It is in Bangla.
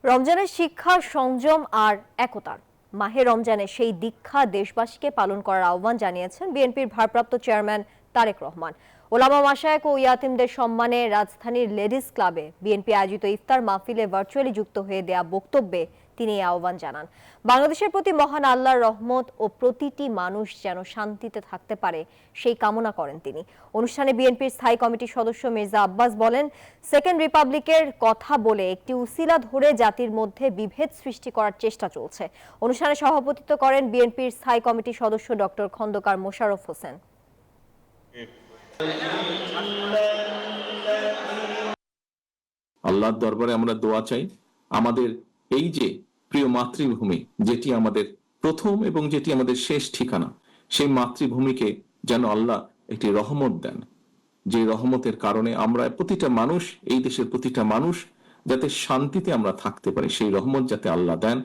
রমজানের শিক্ষা, সংযম আর একতার মাহে রমজানে সেই দীক্ষা দেশবাসীকে পালন করার আহ্বান জানিয়েছেন বিএনপির ভারপ্রাপ্ত চেয়ারম্যান তারেক রহমান। ওলামা মাশায়েখ ও ইয়াতিমদের সম্মানে রাজধানীর লেডিস ক্লাবে বিএনপি আয়োজিত ইফতার মাহফিলে ভার্চুয়ালি যুক্ত হয়ে দেয়া বক্তব্যে তিনি এই আহ্বান জানান। বাংলাদেশের প্রতি মহান আল্লাহর রহমত ও প্রতিটি মানুষ যেন শান্তিতে থাকতে পারে সেই কামনা করেন তিনি। অনুষ্ঠানে বিএনপির স্থায়ী কমিটির সদস্য মির্জা আব্বাস বলেন, সেকেন্ড রিপাবলিকের কথা বলে একটি উসিলা ধরে জাতির মধ্যে বিভেদ সৃষ্টি করার চেষ্টা চলছে। অনুষ্ঠানে সভাপতিত্ব করেন বিএনপির স্থায়ী কমিটির সদস্য ডক্টর খন্দকার মোশাররফ হোসেন। আল্লাহর দরবারে আমরা দোয়া চাই, আমাদের এই যে প্রিয় মাতৃভূমি, যেটি আমাদের প্রথম এবং যেটি আমাদের শেষ ঠিকানা, সেই মাতৃভূমিকে যেন আল্লাহ একটি রহমত দেন, যে রহমতের কারণে আমরা প্রতিটা মানুষ, এই দেশের প্রতিটা মানুষ যাতে শান্তিতে আমরা থাকতে পারি, সেই রহমত যাতে আল্লাহ দেন।